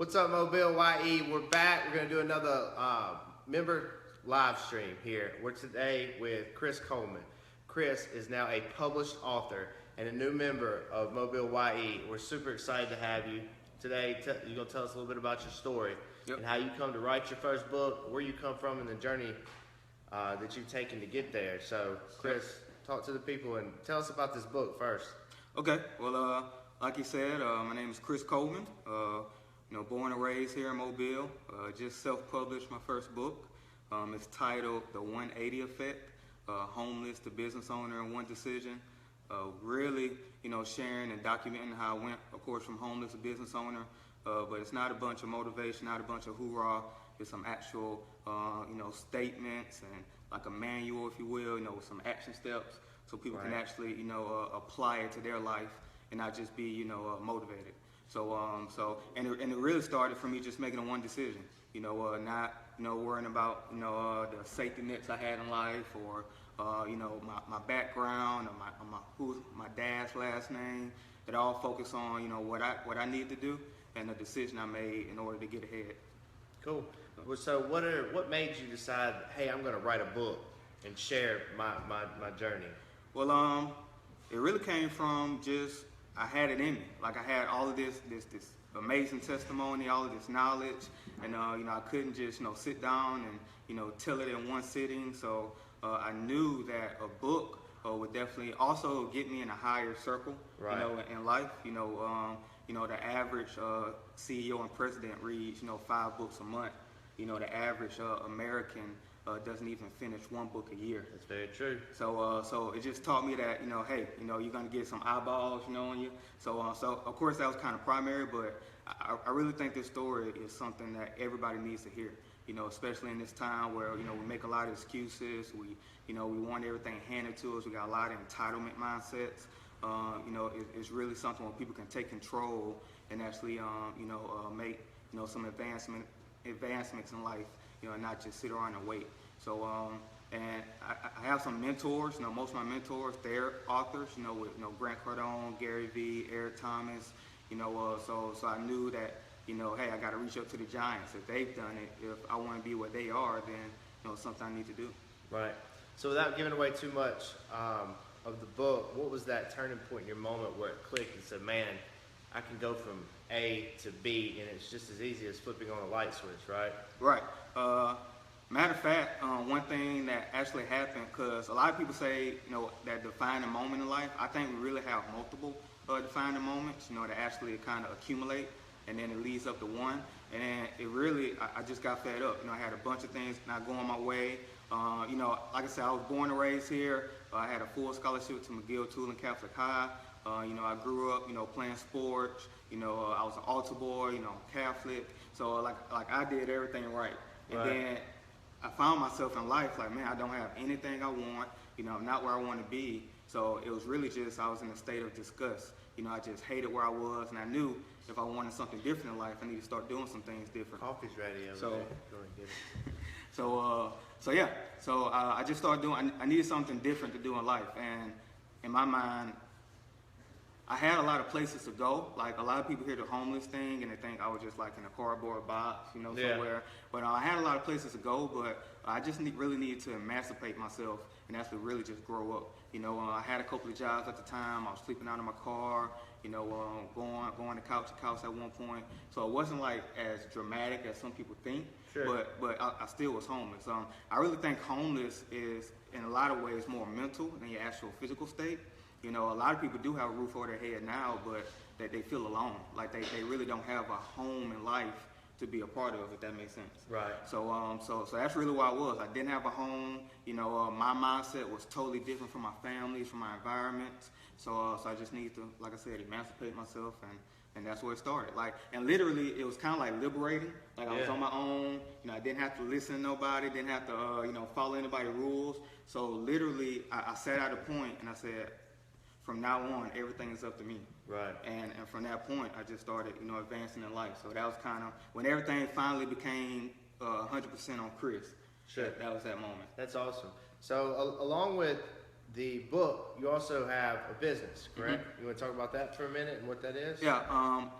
What's up, Mobile YE? We're back. We're going to do another member live stream here. We're today with Chris Coleman. Chris is now a published author and a new member of Mobile YE. We're super excited to have you today. You're going to tell us a little bit about your story and how you come to write your first book, where you come from, and the journey that you've taken to get there. So, Chris, talk to the people and tell us about this book first. Okay. Well, like you said, my name is Chris Coleman. Born and raised here in Mobile. Just self-published my first book. It's titled The 180 Effect, Homeless to Business Owner in One Decision. Really, sharing and documenting how I went, of course, from homeless to business owner. But it's not a bunch of motivation, not a bunch of hoorah. It's some actual, statements and like a manual, if you will, with some action steps so people can actually, apply it to their life and not just be, motivated. So it really started from me just making one decision, not worrying about the safety nets I had in life or my background or my dad's last name. It all focused on what I need to do and the decision I made in order to get ahead. Cool. So what made you decide, hey, I'm going to write a book and share my journey? Well, it really came from just I had it in me. Like I had all of this amazing testimony, all of this knowledge, and I couldn't just sit down and tell it in one sitting. So I knew that a book would definitely also get me in a higher circle, in life. The average CEO and president reads 5 books a month. The average American doesn't even finish 1 book a year. That's very true. So it just taught me that hey, you're gonna get some eyeballs on you. So of course that was kind of primary, but I really think this story is something that everybody needs to hear. Especially in this time where we make a lot of excuses. We want everything handed to us. We got a lot of entitlement mindsets. It's really something where people can take control and actually make some advancements in life. And not just sit around and wait. So, and I have some mentors. Most of my mentors, they're authors. With Grant Cardone, Gary Vee, Eric Thomas. So I knew that hey, I got to reach up to the giants. If they've done it, if I want to be where they are, then it's something I need to do. Right. So without giving away too much of the book, what was that turning point in your moment where it clicked and said, man, I can go from A to B, and it's just as easy as flipping on a light switch, right? Right. Matter of fact, one thing that actually happened, because a lot of people say, that defining moment in life, I think we really have multiple defining moments, that actually kind of accumulate, and then it leads up to one. And then it really, I just got fed up. I had a bunch of things not going my way. Like I said, I was born and raised here. I had a full scholarship to McGill-Tulane Catholic High. I grew up, playing sports. I was an altar boy, Catholic. So like I did everything right. And then I found myself in life like, man, I don't have anything I want. I'm not where I want to be. So it was really just I was in a state of disgust. I just hated where I was, and I knew if I wanted something different in life, I need to start doing some things different. Coffee's ready over there. Go and get it. So I just started doing. I needed something different to do in life, and in my mind, I had a lot of places to go. Like a lot of people hear the homeless thing and they think I was just like in a cardboard box, somewhere. But I had a lot of places to go, but I just really needed to emancipate myself and actually really just grow up. I had a couple of jobs at the time. I was sleeping out in my car, going to couch to couch at one point. So it wasn't like as dramatic as some people think. Sure. But I still was homeless. I really think homeless is in a lot of ways more mental than your actual physical state. A lot of people do have a roof over their head now, but they feel alone. Like they really don't have a home in life to be a part of, if that makes sense. Right. So that's really where I was. I didn't have a home. My mindset was totally different from my family, from my environment. So I just needed to, like I said, emancipate myself, and that's where it started. And literally, it was kind of like liberating. Like I was on my own. I didn't have to listen to nobody. Didn't have to, follow anybody's rules. So literally, I sat at a point and I said, from now on, everything is up to me. Right. And from that point, I just started, advancing in life. So that was kind of when everything finally became 100% on Chris. Sure. That was that moment. That's awesome. So along with the book, you also have a business, correct? You want to talk about that for a minute and what that is? Yeah,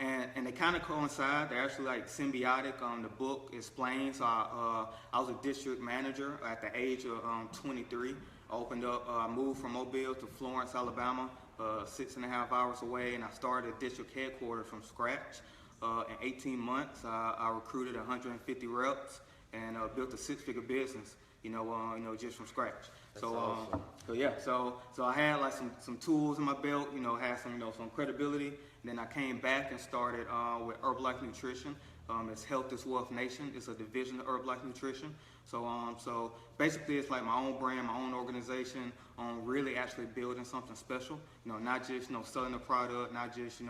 and they kind of coincide. They're actually like symbiotic. The book explains. So I was a district manager at the age of 23. I opened up, moved from Mobile to Florence, Alabama, 6.5 hours away, and I started district headquarters from scratch. In 18 months, I recruited 150 reps and built a 6-figure business. Just from scratch. That's awesome. So I had like some tools in my belt. Had some credibility. And then I came back and started with Herbalife Nutrition. It's Health is Wealth Nation. It's a division of Herbalife Nutrition. So basically, it's like my own brand, my own organization on really actually building something special. Not just selling a product, not just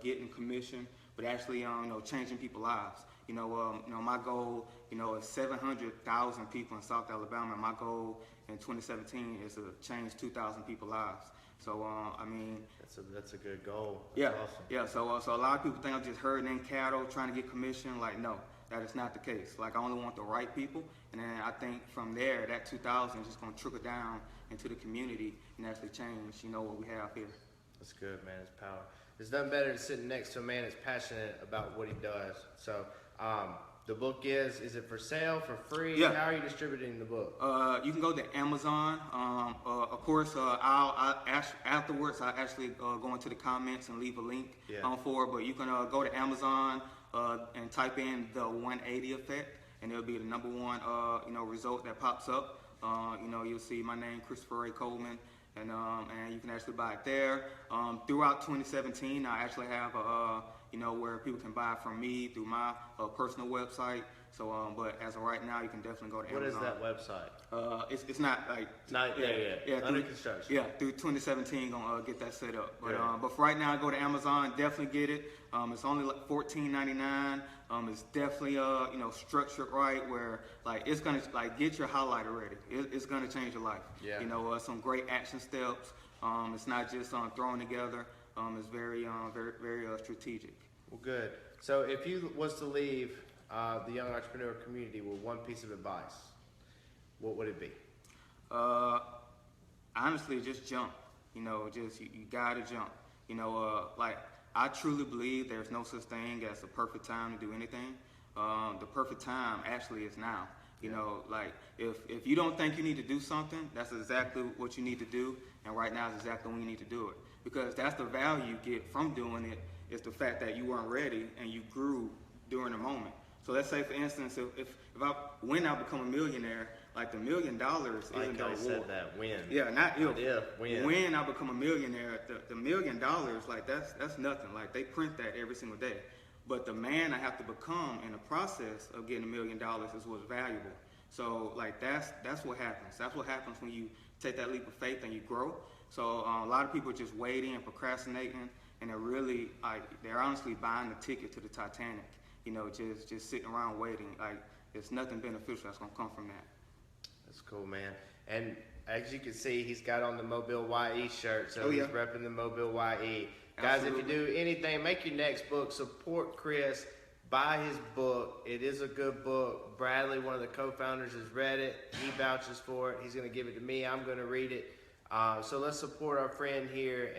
getting commission, but actually changing people's lives. My goal, is 700,000 people in South Alabama. My goal in 2017 is to change 2,000 people's lives. So, that's a good goal. That's awesome. Yeah. So a lot of people think I'm just herding in cattle, trying to get commission. Like, no, that is not the case. Like, I only want the right people, and then I think from there, that 2,000 is just going to trickle down into the community and actually change, what we have here. That's good, man. It's power. There's nothing better than sitting next to a man that's passionate about what he does. So, the book is it for sale, for free? Yeah. How are you distributing the book? You can go to Amazon. Of course, afterwards, I actually go into the comments and leave a link for it. But you can go to Amazon and type in the 180 effect, and it'll be the number one result that pops up. You'll see my name, Christopher Ray Coleman, and you can actually buy it there. Throughout 2017, I actually have where people can buy from me through my personal website. So, but as of right now, you can definitely go to Amazon. What is that website? It's not like not there yet. Under construction. Yeah, through 2017, gonna get that set up. But for right now, go to Amazon. Definitely get it. It's only like $14.99. It's definitely structured right where like it's gonna like get your highlighter ready. It's gonna change your life. Yeah. Some great action steps. It's not just thrown together. It's very strategic. Well, good. So if you was to leave the young entrepreneur community with one piece of advice, what would it be? Honestly, just jump. You gotta jump. Like I truly believe there's no such thing as a perfect time to do anything. The perfect time actually is now. Like if you don't think you need to do something, that's exactly what you need to do, and right now is exactly when you need to do it. Because that's the value you get from doing it, is the fact that you weren't ready and you grew during the moment. So let's say, for instance, when I become a millionaire, like the $1 million isn't the Like I reward. said that, when. Yeah, not if. When. When I become a millionaire, the $1 million, like that's nothing. Like they print that every single day. But the man I have to become in the process of getting $1 million is what's valuable. So like that's what happens. That's what happens when you take that leap of faith and you grow. So a lot of people are just waiting and procrastinating, and they're honestly buying the ticket to the Titanic. Just sitting around waiting. Like there's nothing beneficial that's gonna come from that. That's cool, man. And as you can see, he's got on the Mobile YE shirt, so yeah. he's repping the Mobile YE. Guys, if you do anything, make your next book, support Chris, buy his book. It is a good book. Bradley, one of the co-founders, has read it. He vouches for it. He's going to give it to me. I'm going to read it. So let's support our friend here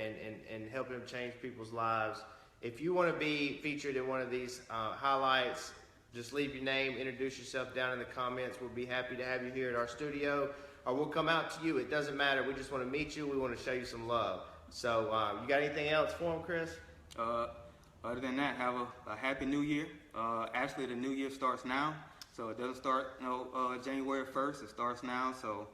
and help him change people's lives. If you want to be featured in one of these highlights, just leave your name, introduce yourself down in the comments. We'll be happy to have you here at our studio, or we'll come out to you. It doesn't matter. We just want to meet you. We want to show you some love. So you got anything else for him, Chris? Other than that, have a happy new year. Actually, the new year starts now. So it doesn't start January 1st. It starts now. So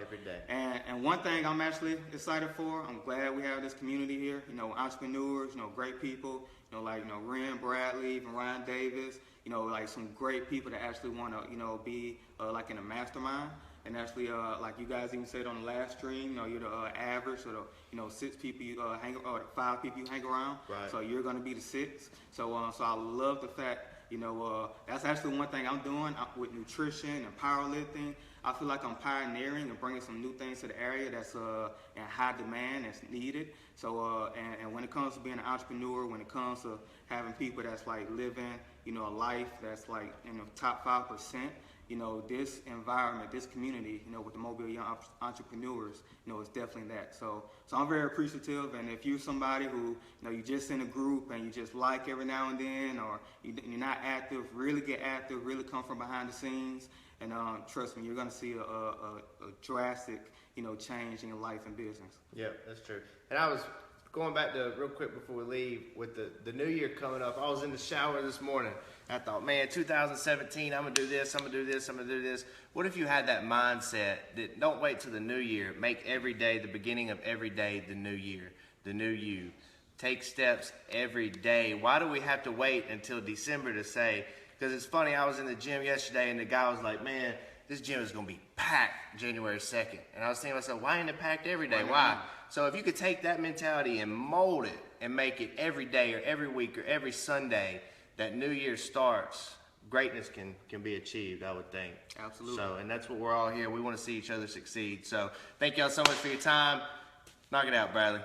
every day. And one thing I'm actually excited for, I'm glad we have this community here. Entrepreneurs, great people, like Ren Bradley, even Ryan Davis, like some great people that actually want to, be like in a mastermind. And actually, like you guys even said on the last stream, you're the average, or the 6 people you or 5 people you hang around. Right. So you're going to be the 6. So I love the fact, that's actually one thing I'm doing with nutrition and powerlifting. I feel like I'm pioneering and bringing some new things to the area that's in high demand, that's needed. So and when it comes to being an entrepreneur, when it comes to having people that's like living, a life that's like in the top 5%. this environment, this community, with the Mobile Young Entrepreneurs, is definitely that. So I'm very appreciative. And if you're somebody who, you just in a group and you just like every now and then, or you're not active, really get active, really come from behind the scenes. And trust me, you're going to see a drastic, change in your life and business. Yeah, that's true. And I was going back to real quick before we leave with the new year coming up. I was in the shower this morning. I thought, man, 2017, I'm going to do this, I'm going to do this, I'm going to do this. What if you had that mindset that don't wait till the new year, make every day, the beginning of every day, the new year, the new you. Take steps every day. Why do we have to wait until December to say, because it's funny, I was in the gym yesterday and the guy was like, man, this gym is going to be packed January 2nd. And I was thinking to myself, why ain't it packed every day? Why? So if you could take that mentality and mold it and make it every day or every week or every Sunday that New Year starts, greatness can be achieved, I would think. Absolutely. So, and that's what we're all here. We want to see each other succeed. So thank y'all so much for your time. Knock it out, Bradley.